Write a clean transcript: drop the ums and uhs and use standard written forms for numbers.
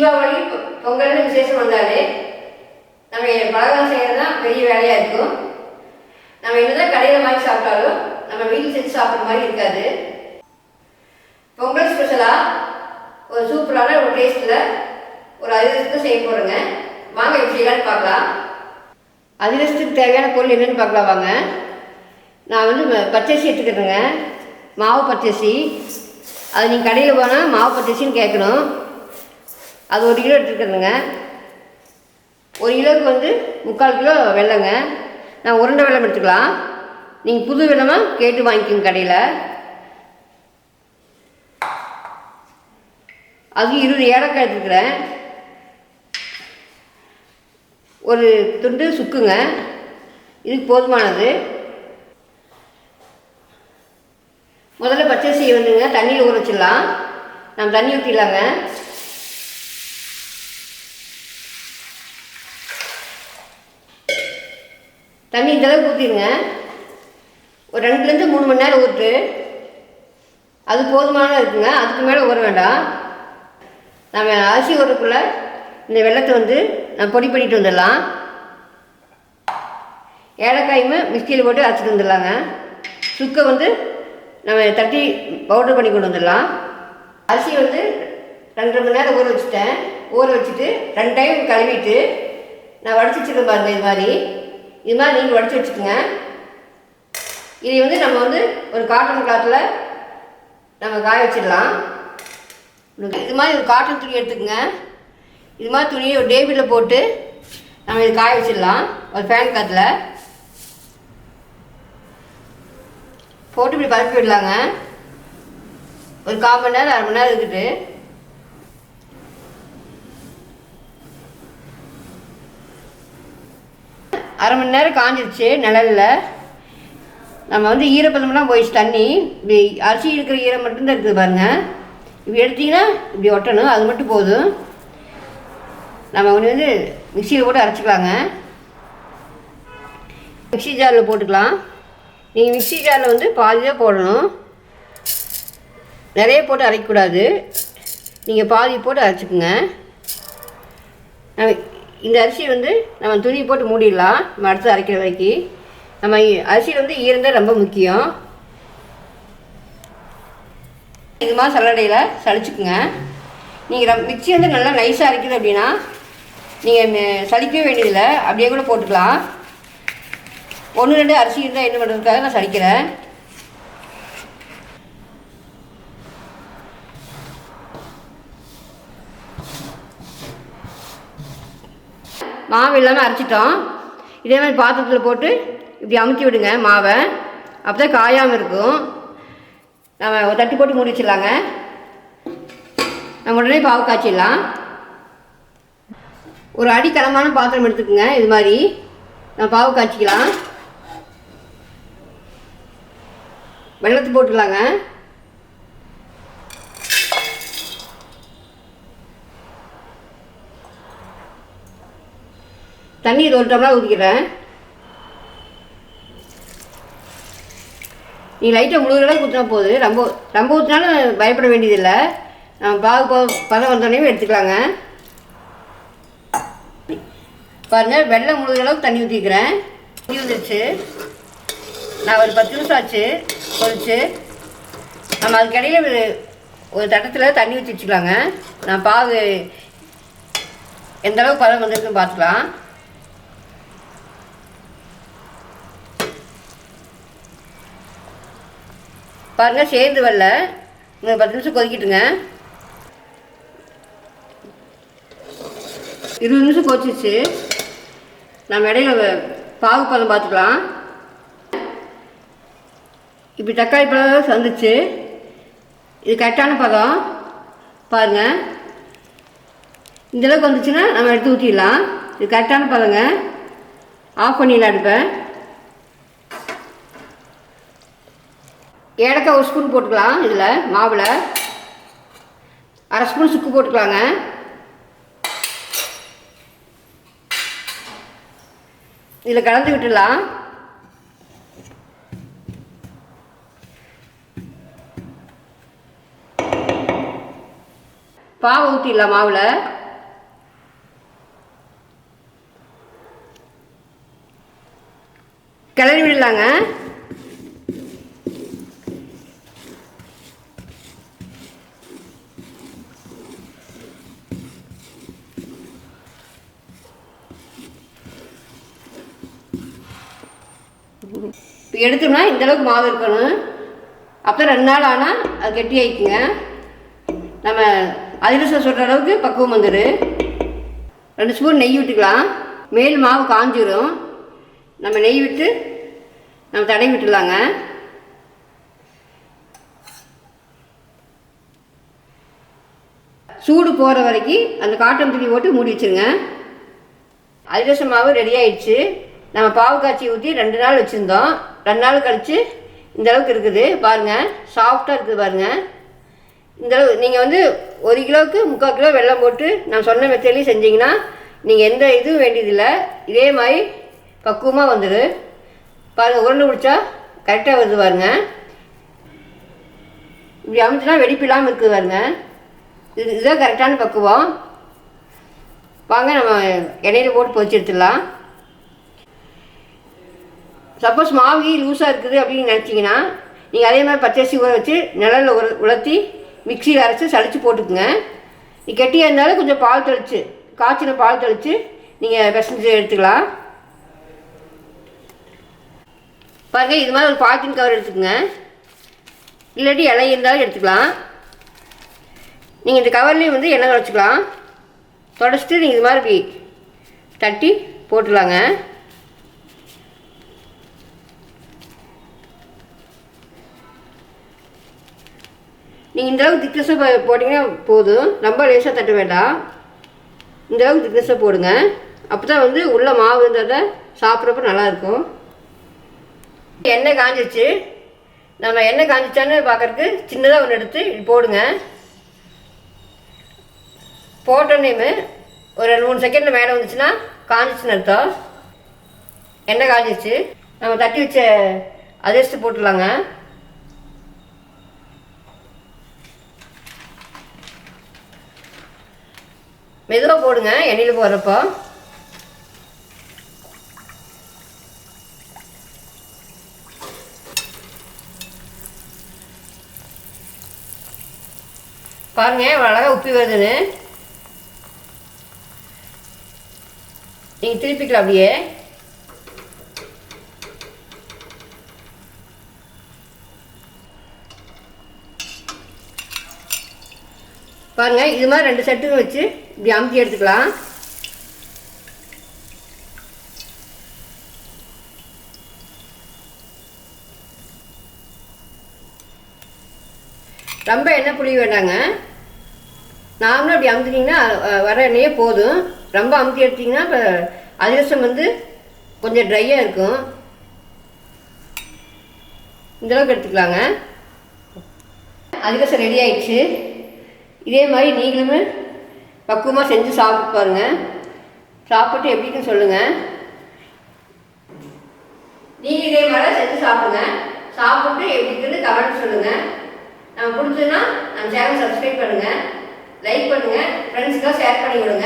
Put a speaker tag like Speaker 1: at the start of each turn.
Speaker 1: தீபாவளி பொங்கல்னு விசேஷம் வந்தாலே நம்ம பலகாரம் செய்கிறது தான் பெரிய வேலையாக இருக்கும். நம்ம என்னதான் கடையில் வாங்கி சாப்பிட்டாலும் நம்ம வீட்டில் செஞ்சு சாப்பிட்ற மாதிரி இருக்காது. பொங்கல் ஸ்பெஷலாக ஒரு சூப்பரான ஒரு டேஸ்ட்டில் ஒரு அதிரசத்தை செய்ய போகிறேங்க. வாங்க எப்படி செய்யலான்னு பார்க்கலாம். அதிரசத்துக்கு தேவையான பொருள் என்னென்னு பார்க்கலாம் வாங்க. நான் வந்து பச்சரிசி எடுத்துக்கிறேங்க, மாவு பச்சரிசி. அது நீங்கள் கடையில் போனால் மாவு பச்சரிசின்னு கேட்கணும். அது 1 கிலோ எடுத்துக்கிறேங்க. 1 கிலோவுக்கு வந்து 3/4 கிலோ வெல்லைங்க. நான் உருண்டை வெல்லம் எடுத்துக்கலாம். நீங்கள் புது வெல்லமாக கேட்டு வாங்கிக்கோங்க கடையில். அது 20 ஏலக்காய் எடுத்துக்கிறேன். ஒரு துண்டு சுக்குங்க, இதுக்கு போதுமானது. முதல்ல பச்சரிசியை வந்துங்க தண்ணியில் ஊற வச்சிடலாம். நம்ம தண்ணி ஊற்றிடலாங்க. தண்ணி இந்தளவுக்கு ஊற்றிடுங்க. ஒரு 2லேருந்து 3 மணி நேரம் ஊற்று, அது போதுமான இருக்குங்க. அதுக்கு மேலே ஊற வேண்டாம். நம்ம அரிசி ஊறக்குள்ளே இந்த வெல்லத்தை வந்து நம்ம பொடி பண்ணிட்டு வந்துடலாம். ஏலக்காயுமே மிக்சியில் போட்டு அரைச்சிட்டு வந்துடலாங்க. சுக்கை வந்து நம்ம தட்டி பவுடர் பண்ணி கொண்டு வந்துடலாம். அரிசி வந்து 2.5 மணி நேரம் ஊற வச்சுட்டேன். ஊற வச்சுட்டு 2 டைம் கழுவிட்டு நான் வடிச்சு வச்சுருக்கேன் பாருங்கள். இது மாதிரி நீங்கள் வடித்து வச்சுக்கோங்க. இதை வந்து நம்ம வந்து ஒரு காட்டன் கிளாத்தில் நம்ம காய வச்சிடலாம். இது மாதிரி ஒரு காட்டன் துணி எடுத்துக்கோங்க. இது மாதிரி துணியை ஒரு டேபிளில் போட்டு நம்ம இது காய வச்சிடலாம். ஒரு ஃபேன் காற்றுல போட்டு இப்படி பரப்பி விடலாங்க. ஒரு 1/4 மணி நேரம் 1/2 மணி நேரம் இருக்குது. அரை மணி நேரம் காஞ்சிருச்சு நிழலில். நம்ம வந்து ஈரப்பதம்லாம் போயிடுச்சு. தண்ணி இப்படி அரிசி இருக்கிற ஈரம் மட்டும்தான் இருக்குது பாருங்கள். இப்படி எடுத்திங்கன்னா இப்படி ஒட்டணும், அது மட்டும் போதும். நம்ம ஒன்று வந்து மிக்சியில் போட்டு அரைச்சிக்கலாங்க. மிக்சி ஜாரில் போட்டுக்கலாம். நீங்கள் மிக்சி ஜாரில் வந்து பாதி தான் போடணும், நிறைய போட்டு அரைக்கக்கூடாது. நீங்கள் பாதி போட்டு அரைச்சிக்குங்க. இந்த அரிசி வந்து நம்ம துணி போட்டு மூடிடலாம். நம்ம அடுத்து அரைக்கிற வரைக்கும் நம்ம அரிசியில் வந்து ஈரந்தான் ரொம்ப முக்கியம். இது மாதிரி சல்லடையில் சளிச்சுக்குங்க. நீங்கள் மிக்சி வந்து நல்லா நைஸாக அரைக்குது அப்படின்னா நீங்கள் சலிக்கவே வேண்டியதில்லை, அப்படியே கூட போட்டுக்கலாம். 1-2 அரிசி இருந்தால் என்ன பண்ணுறதுக்காக நான் சலிக்கிறேன். மாவு இல்லாமல் அரைச்சிட்டோம். இதே மாதிரி பாத்திரத்தில் போட்டு இப்படி அமுத்தி விடுங்க மாவை. அப்போ தான் காயாமல் இருக்கும். நம்ம ஒரு தட்டு போட்டு மூடி வச்சிடலாங்க. நம்ம உடனே பாவு காய்ச்சிடலாம். ஒரு அடிக்கனமான பாத்திரம் எடுத்துக்கோங்க. இது மாதிரி நம்ம பாவு காய்ச்சிக்கலாம். வெல்லத்தை போட்டுக்கலாங்க. தண்ணி 1 டம்ளர் ஊற்றிக்கிறேன். நீங்கள் லைட்டாக முழுகிற அளவுக்கு ஊற்றினா போகுது. ரொம்ப ஊற்றினாலும் பயப்பட வேண்டியதில்லை. நம்ம பதம் வந்தோடனே எடுத்துக்கலாங்க. பாருங்கள், வெள்ளம் முழுகிற அளவுக்கு தண்ணி ஊற்றிக்கிறேன். தண்ணி வந்துருச்சு. நான் ஒரு 10 நிமிஷம் ஆச்சு கொதிச்சு. நம்ம அதுக்கடையில் ஒரு தட்டத்தில் தண்ணி ஊற்றி வச்சுக்கலாங்க. நான் பாகு எந்த அளவுக்கு பதம் வந்திருக்குன்னு பார்த்துக்கலாம். பாருங்கள், சேர்ந்து வரல. இன்னும் 10 நிமிஷம் கொதிக்கிட்டுங்க. 20 நிமிஷம் கொதிச்சிச்சு. நம்ம இடையில பாகு பதம் பார்த்துக்கலாம். இப்படி தக்காளி பழம் வந்துச்சு. இது கரெக்டான பதம் பாருங்கள். இந்தளவுக்கு வந்துச்சுன்னா நம்ம எடுத்து ஊற்றிடலாம். இது கரெக்டான பதங்க. ஆஃப் பண்ணிடலாம் அடுப்பை. ஏலக்காய் 1 ஸ்பூன் போட்டுக்கலாம். இதில் மாவில் 1/2 ஸ்பூன் சுக்கு போட்டுக்கலாங்க. இதில் கலந்து விட்டுடலாம். பாவை ஊற்றிடலாம் மாவில். கிளறி விடலாங்க. இப்போ எடுத்தோம்னா இந்தளவுக்கு மாவு இருக்கணும். அப்போ 2 நாள் ஆனால் அது கெட்டி ஆகிக்குங்க. நம்ம அதிரசம் சொல்கிற அளவுக்கு பக்குவம் வந்துடும். 2 ஸ்பூன் நெய் விட்டுக்கலாம். மேல் மாவு காஞ்சிடும். நம்ம நெய் விட்டு நம்ம தடவி விட்டுடலாங்க. சூடு போகிற வரைக்கும் அந்த காட்டன் துணி போட்டு மூடி வச்சுருங்க. அதிரசம் மாவு ரெடி ஆயிடுச்சு. நம்ம பாவு காய்ச்சி ஊற்றி 2 நாள் வச்சுருந்தோம். 2 நாள் கழித்து இந்தளவுக்கு இருக்குது பாருங்கள். சாஃப்டாக இருக்குது பாருங்கள். இந்தளவு நீங்கள் வந்து 1 கிலோவுக்கு 3/4 கிலோ வெல்லம் போட்டு நான் சொன்ன மெத்தட்லேயும் செஞ்சிங்கன்னா நீங்கள் எந்த இதுவும் வேண்டியதில்லை. இதே மாதிரி பக்குவமாக வந்துடும். பாருங்கள், உருண்டை பிடிச்சா கரெக்டாக வருது பாருங்கள். இப்படி அமைச்சுனா வெடிப்பு இல்லாமல் இருக்குது பாருங்கள். இதுதான் கரெக்டான பக்குவம். வாங்க நம்ம எண்ணெயில் போட்டு பொரிச்சு எடுத்துடலாம். சப்போஸ் மாவு லூஸாக இருக்குது அப்படின்னு நினச்சிங்கன்னா நீங்கள் அதே மாதிரி பச்சரிசி ஊற வச்சு நிழலில் உலர்த்தி மிக்சியில் அரைச்சி சளிச்சு போட்டுக்குங்க. நீ கெட்டியாக இருந்தாலும் கொஞ்சம் பால் தெளித்து காய்ச்சின பால் தெளித்து நீங்கள் பிசைஞ்சு எடுத்துக்கலாம். பாருங்கள், இது மாதிரி ஒரு பாலித்தீன் கவர் எடுத்துக்கோங்க. இல்லாட்டி இலை இருந்தாலும் எடுத்துக்கலாம். நீங்கள் இந்த கவர்லேயும் வந்து எண்ணெய் வச்சுக்கலாம். தொடச்சிட்டு நீங்கள் இது மாதிரி தட்டி போட்டுடலாங்க. நீங்கள் இந்தளவுக்கு திக்னஸாக போட்டிங்கன்னா போதும். ரொம்ப லேசாக தட்ட வேண்டாம். இந்தளவுக்கு திக்னஸாக போடுங்க. அப்போ தான் வந்து உள்ள மாவு இருந்ததை சாப்பிட்றப்ப நல்லாயிருக்கும். எண்ணெய் காஞ்சிச்சு. நம்ம எண்ணெய் காஞ்சிச்சான்னு பார்க்குறதுக்கு சின்னதாக ஒன்று எடுத்து போடுங்க. போட்டோன்னே ஒரு 2-3 செகண்டில் மேலே வந்துச்சுன்னா காஞ்சிச்சுன்னு அர்த்தம். எண்ணெய் காஞ்சிச்சு. நம்ம தட்டி வச்ச அதிரசத்தை போட்டுடலாங்க. மெதுவாக போடுங்க எண்ணெயில் போடுறப்போ. பாருங்க அழகாக உப்பி வருதுன்னு. நீங்கள் திருப்பிக்கலாம் அப்படியே. பாருங்கள், இது மாதிரி 2 செட்டுங்க வச்சு இப்படி அமுத்தி எடுத்துக்கலாம். ரொம்ப எண்ணெய் புளிய வேண்டாங்க. நார்மலாக இப்படி அமுத்திட்டிங்கன்னா வர எண்ணெயே போதும். ரொம்ப அமுத்தி எடுத்திங்கன்னா இப்போ அதிரசம் வந்து கொஞ்சம் ட்ரையாக இருக்கும். இந்தளவுக்கு எடுத்துக்கலாங்க. அதிரசம் ரெடி ஆயிடுச்சு. இதே மாதிரி நீங்களுமே பக்குவமாக செஞ்சு சாப்பிட்டு பாருங்கள். சாப்பிட்டு எப்படின்னு சொல்லுங்கள். நீங்கள் இதே மாதிரி செஞ்சு சாப்பிடுங்க. சாப்பிட்டு எப்படின்னு கமெண்ட் சொல்லுங்கள். நம்ம பிடிச்சதுன்னா நம்ம சேனல் சப்ஸ்கிரைப் பண்ணுங்கள், லைக் பண்ணுங்கள், ஃப்ரெண்ட்ஸுக்கெல்லாம் ஷேர் பண்ணி விடுங்க.